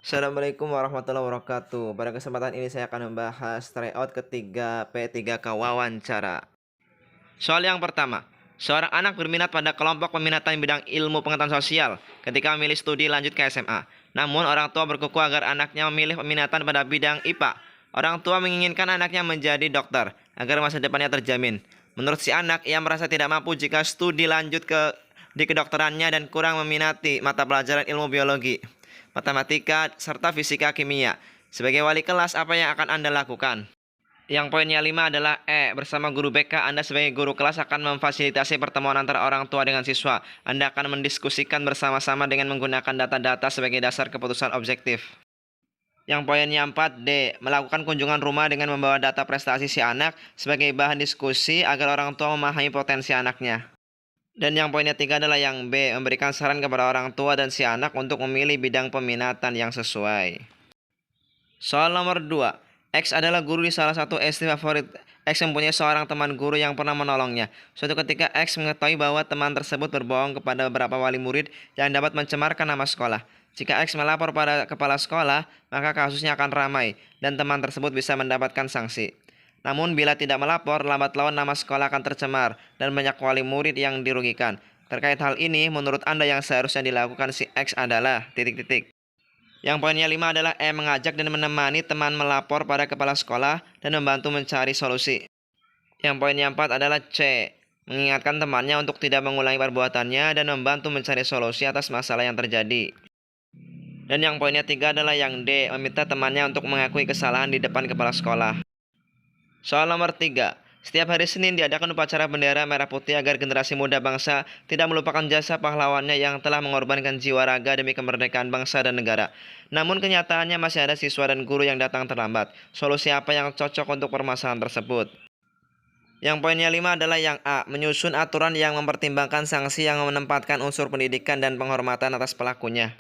Assalamualaikum warahmatullahi wabarakatuh. Pada kesempatan ini saya akan membahas tryout ketiga P3K wawancara. Soal yang pertama, seorang anak berminat pada kelompok peminatan bidang ilmu pengetahuan sosial ketika memilih studi lanjut ke SMA. Namun orang tua berkuku agar anaknya memilih peminatan pada bidang IPA. Orang tua menginginkan anaknya menjadi dokter agar masa depannya terjamin. Menurut si anak, ia merasa tidak mampu jika studi lanjut di kedokterannya dan kurang meminati mata pelajaran ilmu biologi, matematika, serta fisika kimia. Sebagai wali kelas, apa yang akan Anda lakukan? Yang poinnya 5 adalah bersama guru BK, Anda sebagai guru kelas akan memfasilitasi pertemuan antara orang tua dengan siswa. Anda akan mendiskusikan bersama-sama dengan menggunakan data-data sebagai dasar keputusan objektif. Yang poinnya 4D, melakukan kunjungan rumah dengan membawa data prestasi si anak sebagai bahan diskusi agar orang tua memahami potensi anaknya. Dan yang poinnya 3 adalah yang B, memberikan saran kepada orang tua dan si anak untuk memilih bidang peminatan yang sesuai. Soal nomor 2. X adalah guru di salah satu SD favorit. X mempunyai seorang teman guru yang pernah menolongnya. Suatu ketika X mengetahui bahwa teman tersebut berbohong kepada beberapa wali murid yang dapat mencemarkan nama sekolah. Jika X melapor pada kepala sekolah, maka kasusnya akan ramai dan teman tersebut bisa mendapatkan sanksi. Namun bila tidak melapor, lambat laun nama sekolah akan tercemar dan banyak wali murid yang dirugikan. Terkait hal ini, menurut Anda yang seharusnya dilakukan si X adalah titik-titik. Yang poinnya 5 adalah mengajak dan menemani teman melapor pada kepala sekolah dan membantu mencari solusi. Yang poinnya 4 adalah C, mengingatkan temannya untuk tidak mengulangi perbuatannya dan membantu mencari solusi atas masalah yang terjadi. Dan yang poinnya 3 adalah yang D, meminta temannya untuk mengakui kesalahan di depan kepala sekolah. Soal nomor 3. Setiap hari Senin diadakan upacara bendera merah putih agar generasi muda bangsa tidak melupakan jasa pahlawannya yang telah mengorbankan jiwa raga demi kemerdekaan bangsa dan negara. Namun kenyataannya masih ada siswa dan guru yang datang terlambat. Solusi apa yang cocok untuk permasalahan tersebut? Yang poinnya 5 adalah yang A, menyusun aturan yang mempertimbangkan sanksi yang menempatkan unsur pendidikan dan penghormatan atas pelakunya.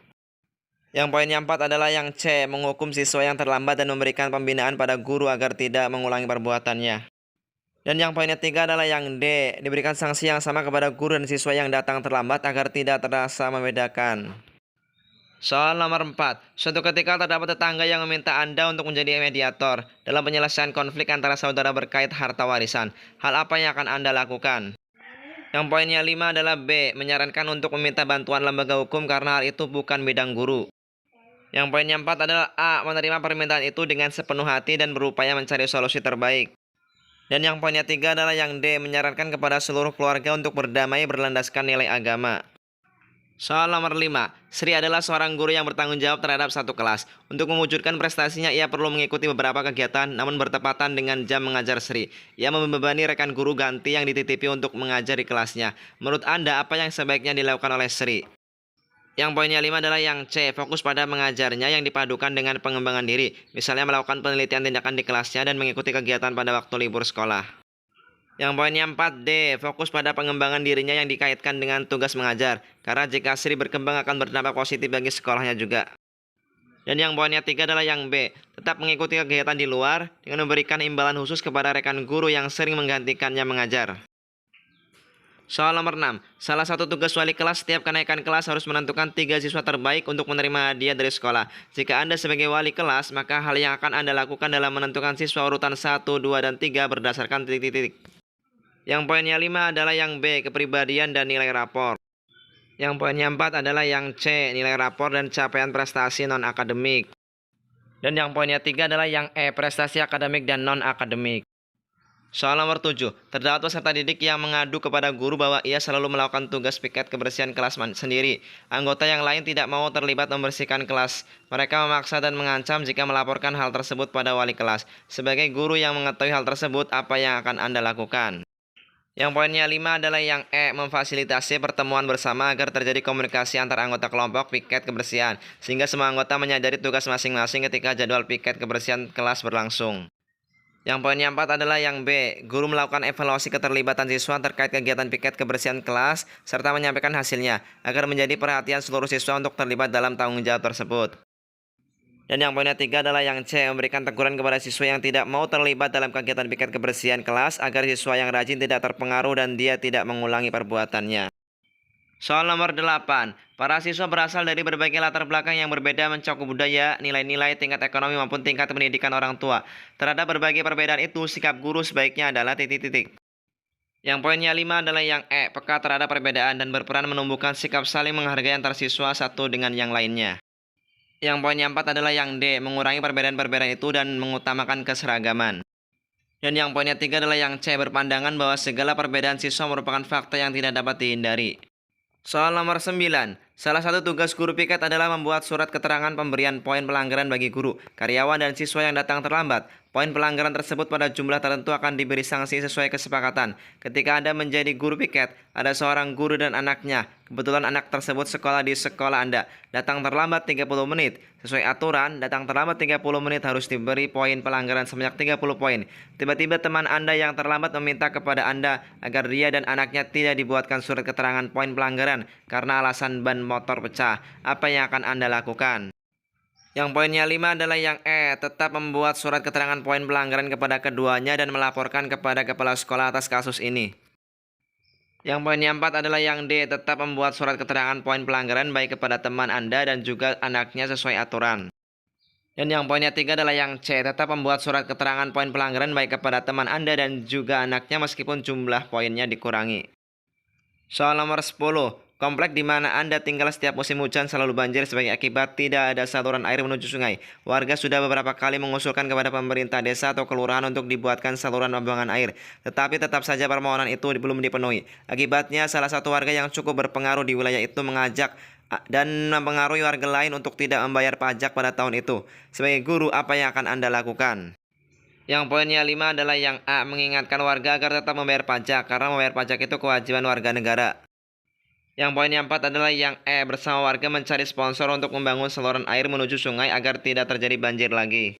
Yang poinnya 4 adalah yang C, menghukum siswa yang terlambat dan memberikan pembinaan pada guru agar tidak mengulangi perbuatannya. Dan yang poinnya 3 adalah yang D, diberikan sanksi yang sama kepada guru dan siswa yang datang terlambat agar tidak terasa membedakan. Soal nomor 4. Suatu ketika terdapat tetangga yang meminta Anda untuk menjadi mediator dalam penyelesaian konflik antara saudara berkait harta warisan. Hal apa yang akan Anda lakukan? Yang poinnya 5 adalah B, menyarankan untuk meminta bantuan lembaga hukum karena hal itu bukan bidang guru. Yang poinnya 4 adalah A, menerima permintaan itu dengan sepenuh hati dan berupaya mencari solusi terbaik. Dan yang poinnya 3 adalah yang D, menyarankan kepada seluruh keluarga untuk berdamai berlandaskan nilai agama. Soal nomor 5. Sri adalah seorang guru yang bertanggung jawab terhadap satu kelas. Untuk mewujudkan prestasinya, ia perlu mengikuti beberapa kegiatan, namun bertepatan dengan jam mengajar Sri. Ia membebani rekan guru ganti yang dititipi untuk mengajar di kelasnya. Menurut Anda, apa yang sebaiknya dilakukan oleh Sri? Yang poinnya 5 adalah yang C, fokus pada mengajarnya yang dipadukan dengan pengembangan diri. Misalnya melakukan penelitian tindakan di kelasnya dan mengikuti kegiatan pada waktu libur sekolah. Yang poinnya 4D, fokus pada pengembangan dirinya yang dikaitkan dengan tugas mengajar. Karena jika Sri berkembang akan berdampak positif bagi sekolahnya juga. Dan yang poinnya 3 adalah yang B, tetap mengikuti kegiatan di luar dengan memberikan imbalan khusus kepada rekan guru yang sering menggantikannya mengajar. Soal nomor 6. Salah satu tugas wali kelas setiap kenaikan kelas harus menentukan 3 siswa terbaik untuk menerima hadiah dari sekolah. Jika Anda sebagai wali kelas, maka hal yang akan Anda lakukan dalam menentukan siswa urutan 1, 2, dan 3 berdasarkan titik-titik. Yang poinnya 5 adalah yang B, kepribadian dan nilai rapor. Yang poinnya 4 adalah yang C, nilai rapor dan capaian prestasi non-akademik. Dan yang poinnya 3 adalah yang E, prestasi akademik dan non-akademik. Soal nomor 7. Terdapat peserta didik yang mengadu kepada guru bahwa ia selalu melakukan tugas piket kebersihan kelas sendiri. Anggota yang lain tidak mau terlibat membersihkan kelas. Mereka memaksa dan mengancam jika melaporkan hal tersebut pada wali kelas. Sebagai guru yang mengetahui hal tersebut, apa yang akan Anda lakukan? Yang poinnya 5 adalah yang E, memfasilitasi pertemuan bersama agar terjadi komunikasi antar anggota kelompok piket kebersihan, sehingga semua anggota menyadari tugas masing-masing ketika jadwal piket kebersihan kelas berlangsung. Yang poinnya 4 adalah yang B, guru melakukan evaluasi keterlibatan siswa terkait kegiatan piket kebersihan kelas, serta menyampaikan hasilnya, agar menjadi perhatian seluruh siswa untuk terlibat dalam tanggung jawab tersebut. Dan yang poinnya 3 adalah yang C, memberikan teguran kepada siswa yang tidak mau terlibat dalam kegiatan piket kebersihan kelas, agar siswa yang rajin tidak terpengaruh dan dia tidak mengulangi perbuatannya. Soal nomor 8. Para siswa berasal dari berbagai latar belakang yang berbeda mencakup budaya, nilai-nilai, tingkat ekonomi maupun tingkat pendidikan orang tua. Terhadap berbagai perbedaan itu, sikap guru sebaiknya adalah titik-titik. Yang poinnya 5 adalah yang peka terhadap perbedaan dan berperan menumbuhkan sikap saling menghargai antar siswa satu dengan yang lainnya. Yang poinnya 4 adalah yang D, mengurangi perbedaan-perbedaan itu dan mengutamakan keseragaman. Dan yang poinnya 3 adalah yang C, berpandangan bahwa segala perbedaan siswa merupakan fakta yang tidak dapat dihindari. Soal nomor 9. Salah satu tugas guru piket adalah membuat surat keterangan pemberian poin pelanggaran bagi guru, karyawan, dan siswa yang datang terlambat. Poin pelanggaran tersebut pada jumlah tertentu akan diberi sanksi sesuai kesepakatan. Ketika Anda menjadi guru piket, ada seorang guru dan anaknya. Kebetulan anak tersebut sekolah di sekolah Anda. Datang terlambat 30 menit. Sesuai aturan, datang terlambat 30 menit harus diberi poin pelanggaran sebanyak 30 poin. Tiba-tiba teman Anda yang terlambat meminta kepada Anda agar dia dan anaknya tidak dibuatkan surat keterangan poin pelanggaran karena alasan ban motor pecah. Apa yang akan Anda lakukan? Yang poinnya 5 adalah yang tetap membuat surat keterangan poin pelanggaran kepada keduanya dan melaporkan kepada kepala sekolah atas kasus ini. Yang poinnya 4 adalah yang D, tetap membuat surat keterangan poin pelanggaran baik kepada teman Anda dan juga anaknya sesuai aturan. Dan yang poinnya 3 adalah yang C, tetap membuat surat keterangan poin pelanggaran baik kepada teman Anda dan juga anaknya meskipun jumlah poinnya dikurangi. Soal nomor 10. Komplek di mana Anda tinggal setiap musim hujan selalu banjir sebagai akibat tidak ada saluran air menuju sungai. Warga sudah beberapa kali mengusulkan kepada pemerintah desa atau kelurahan untuk dibuatkan saluran pembuangan air. Tetapi tetap saja permohonan itu belum dipenuhi. Akibatnya salah satu warga yang cukup berpengaruh di wilayah itu mengajak dan mempengaruhi warga lain untuk tidak membayar pajak pada tahun itu. Sebagai guru, apa yang akan Anda lakukan? Yang poinnya 5 adalah yang A, mengingatkan warga agar tetap membayar pajak karena membayar pajak itu kewajiban warga negara. Yang poinnya 4 adalah yang bersama warga mencari sponsor untuk membangun saluran air menuju sungai agar tidak terjadi banjir lagi.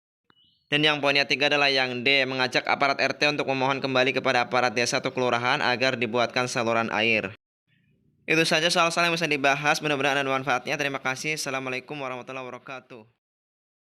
Dan yang poinnya 3 adalah yang D, mengajak aparat RT untuk memohon kembali kepada aparat desa atau kelurahan agar dibuatkan saluran air. Itu saja soal-soal yang bisa dibahas, mudah-mudahan ada manfaatnya. Terima kasih. Assalamualaikum warahmatullahi wabarakatuh.